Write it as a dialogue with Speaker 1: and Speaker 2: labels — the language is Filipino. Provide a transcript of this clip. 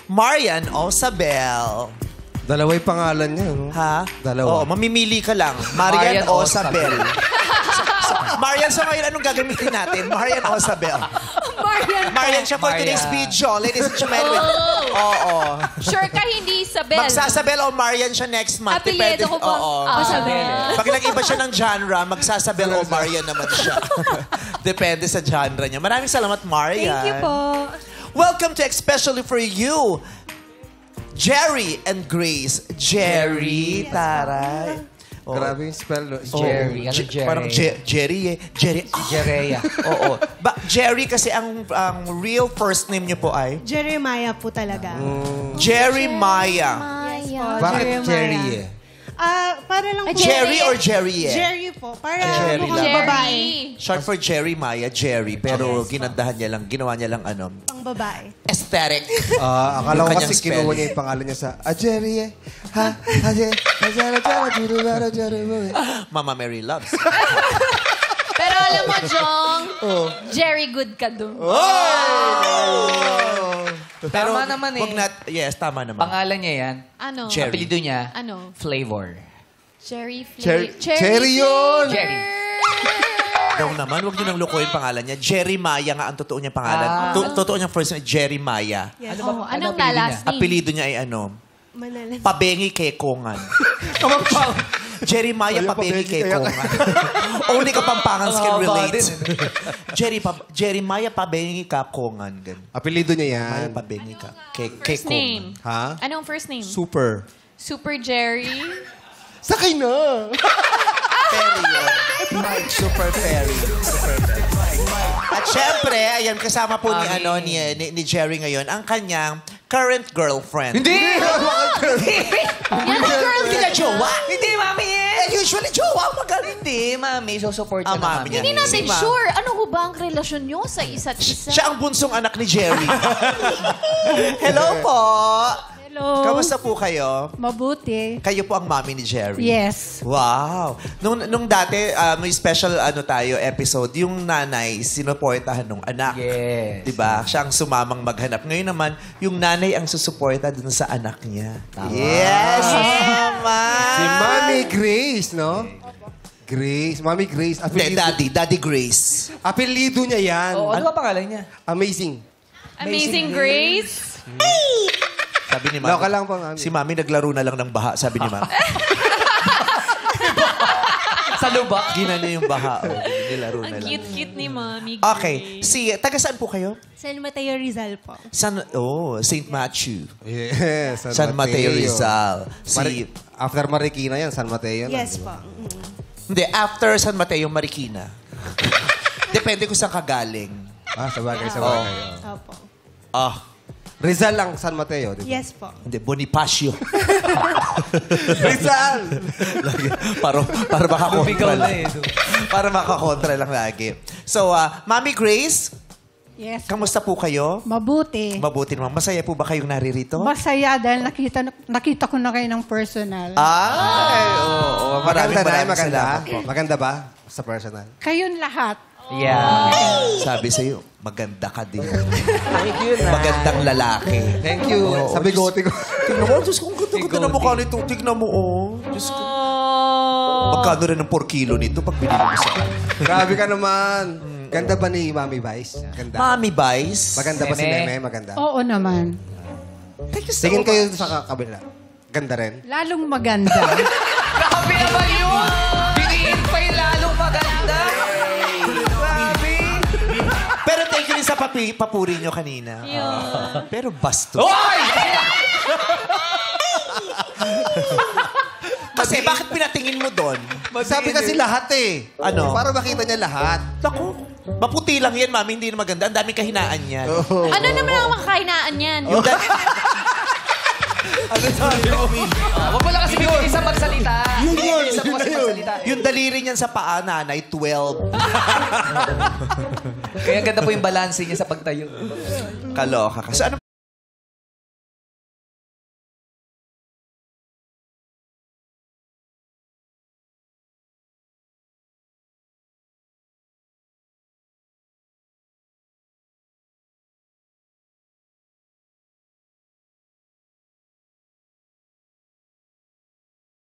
Speaker 1: Marian Osabel.
Speaker 2: Dalawa'y pangalan niya, no?
Speaker 1: Ha?
Speaker 2: Dalawa.
Speaker 1: Oo, mamimili ka lang. Marian
Speaker 3: Marian
Speaker 1: Osabel. Marian, so ngayon, anong gagamitin natin? Marian Osabel. Marian siya for today's video, ladies and gentlemen. Oo.
Speaker 4: Sure ka hindi Isabel?
Speaker 1: Magsasabel o Marian siya next month.
Speaker 4: Apelyido ko po. Isabel.
Speaker 1: Pag nag-iba siya ng genre, magsasabel o Marian naman siya. Depende sa genre niya. Maraming salamat, Marian.
Speaker 4: Thank you po.
Speaker 1: Welcome to Especially for You, Jerry and Grace. Jerry, taray. Oh.
Speaker 2: Grabe yung spell, no?
Speaker 3: Jerry. Ano Jerry?
Speaker 1: Parang Jerry eh. Jerry.
Speaker 3: Jereya.
Speaker 1: Oo. Jerry kasi ang real first name niyo po ay?
Speaker 5: Jeremiah po talaga.
Speaker 1: Jerry Maya.
Speaker 2: Bakit Jerry eh?
Speaker 5: Para lang po.
Speaker 1: Jerry or Jerry eh?
Speaker 5: Jerry po. Para
Speaker 1: Jerry
Speaker 5: mukhang
Speaker 1: lang.
Speaker 5: babae.
Speaker 1: Short for Jerry Maya, Jerry. Pero ginandahan niya lang, ginawa niya lang
Speaker 5: Pang babae.
Speaker 1: aesthetic.
Speaker 2: Akala ko
Speaker 1: Yung
Speaker 2: kasi
Speaker 1: kanyang
Speaker 2: kinuha
Speaker 1: spelling.
Speaker 2: niya yung pangalan niya sa Jerry eh. Jerry.
Speaker 1: Mama Mary loves.
Speaker 4: Pero alam mo, Jong, Jerry good ka doon.
Speaker 1: Pero
Speaker 3: Tama naman eh.
Speaker 1: Yes, tama naman.
Speaker 3: Pangalan niya yan.
Speaker 4: Ano?
Speaker 1: Jerry.
Speaker 3: Apelido niya,
Speaker 4: Ano?
Speaker 3: Flavor.
Speaker 4: Cherry
Speaker 2: Cherry yun!
Speaker 3: Jerry.
Speaker 1: Daw naman, huwag niyo nang lukuhin pangalan niya. Jerry Maya nga ang totoo niyang pangalan. Totoo niyang first name, Jerry Maya.
Speaker 5: Yes.
Speaker 4: Oh, anong
Speaker 3: apelido
Speaker 4: last name?
Speaker 1: Apelido niya ay ano?
Speaker 5: Manalan.
Speaker 1: Pabengi Kekongan. Jerry Maya Pabengi Kekongan. Only Kapampangans can relate. Jerry Maya Pabengi Kekongan.
Speaker 2: Apelido niya
Speaker 1: Maya
Speaker 2: yan.
Speaker 1: Pabengi
Speaker 4: First name.
Speaker 1: Kekongan.
Speaker 2: Ha?
Speaker 4: Anong first name?
Speaker 2: Super.
Speaker 4: Super Jerry.
Speaker 2: Sakay na!
Speaker 1: Fairy yun. Super fairy. Super fairy. At syempre, ayan, kasama po ni Jerry ngayon, ang kanyang current girlfriend.
Speaker 3: Hindi!
Speaker 1: Yan ang girl niya, jowa.
Speaker 3: Hindi, mami eh!
Speaker 1: Usually, jowa magaling.
Speaker 3: Hindi, mami. So-support
Speaker 1: Ah,
Speaker 3: siya ng
Speaker 1: mami
Speaker 3: mami.
Speaker 1: niya.
Speaker 4: Hindi natin
Speaker 1: Si Ma.
Speaker 4: sure. Ano ho ba ang relasyon nyo sa isa't isa?
Speaker 1: Siya ang bunsong anak ni Jerry. Hello po.
Speaker 5: Hello.
Speaker 1: Kamusta po kayo?
Speaker 5: Mabuti.
Speaker 1: Kayo po ang mami ni Jerry.
Speaker 5: Yes.
Speaker 1: Wow. Nung dati, may special episode, yung nanay, sinuportahan nung anak.
Speaker 3: Yes.
Speaker 1: Diba? Siya ang sumamang maghanap. Ngayon naman, yung nanay ang susuporta dun sa anak niya. Yes! Mama!
Speaker 2: Si Mami Grace, no? Grace. Mami Grace.
Speaker 1: Daddy Grace.
Speaker 2: Apelido niya yan.
Speaker 3: Oh, ano ba pangalan niya?
Speaker 2: Amazing.
Speaker 4: Amazing Grace.
Speaker 1: Sabi ni Mami.
Speaker 2: Loka lang po, Mami.
Speaker 1: Si Mami naglaro na lang ng baha, sabi ni Mami.
Speaker 3: Sa lubak.
Speaker 1: Ginano yung baha. Oh. Nilaro na
Speaker 4: Ang
Speaker 1: lang.
Speaker 4: cute-cute ni Mami.
Speaker 1: Okay. Taga saan po kayo?
Speaker 5: San Mateo Rizal po.
Speaker 1: St. Matthew.
Speaker 2: Yes.
Speaker 1: San Mateo Rizal.
Speaker 2: After Marikina yan, San Mateo.
Speaker 5: Yes po.
Speaker 1: Hindi, after San Mateo, Marikina. Depende kung saan ka galing.
Speaker 2: Sa bagay.
Speaker 5: Opo.
Speaker 2: Rizal lang, San Mateo. Diba?
Speaker 5: Yes po.
Speaker 1: Hindi, Bonifacio.
Speaker 2: Rizal!
Speaker 1: para makakontra
Speaker 3: Lumigaw na
Speaker 1: lang.
Speaker 3: eh.
Speaker 1: Para makakontra lang lagi. So, Mami Grace,
Speaker 5: Yes.
Speaker 1: kamusta po kayo?
Speaker 6: Mabuti.
Speaker 1: Mabuti naman. Masaya po ba kayong naririto?
Speaker 6: Masaya dahil nakita ko na kayo ng personal.
Speaker 1: Ay, oo.
Speaker 2: Maganda na,
Speaker 1: Maraming
Speaker 2: maganda.
Speaker 1: salamat po.
Speaker 2: Maganda ba? Sa personal.
Speaker 6: Kayong lahat.
Speaker 3: Yeah.
Speaker 1: Sabi sa'yo, maganda ka din.
Speaker 3: Thank you, na.
Speaker 1: Magandang lalaki.
Speaker 2: Thank you. Sa bigote ko.
Speaker 1: Tignan mo, Diyos ko, ang ganda na mukha nito. Tignan mo, oh. Diyos ko. Magkano rin ng 4 kilo nito pag binili mo sa akin?
Speaker 2: Grabe ka naman. Ganda ba ni Mami Vice? Ganda.
Speaker 1: Mami Vice.
Speaker 2: Maganda ba si
Speaker 3: Meme?
Speaker 2: Meme? Maganda.
Speaker 6: Oo naman.
Speaker 1: Thank you so
Speaker 2: Tingin
Speaker 1: much.
Speaker 2: kayo sa kabila. Ganda rin.
Speaker 6: Lalong maganda.
Speaker 3: Grabe naman yun! Biniin pa yung lalong maganda. Grabe.
Speaker 1: Pero thank you rin sa papuri nyo kanina. Pero basto.
Speaker 3: Hoy!
Speaker 1: Kasi bakit pinatingin mo doon?
Speaker 2: Sabi kasi lahat eh.
Speaker 1: Ano?
Speaker 2: Para makita niya lahat.
Speaker 1: Naku, maputi lang yan, Mami. Hindi na maganda. Ang daming kahinaan yan.
Speaker 4: Ano naman ang makakainaan yan?
Speaker 1: Ano sabi mo?
Speaker 3: Huwag mo lang kasi bigyan sa magsalita.
Speaker 1: Yun.
Speaker 3: Isa mo kasi magsalita.
Speaker 1: Yung daliri niyan sa paa, nanay, 12.
Speaker 3: Kaya ganda po yung balanse niya sa pagtayo.
Speaker 1: Kaloka ka. So, ano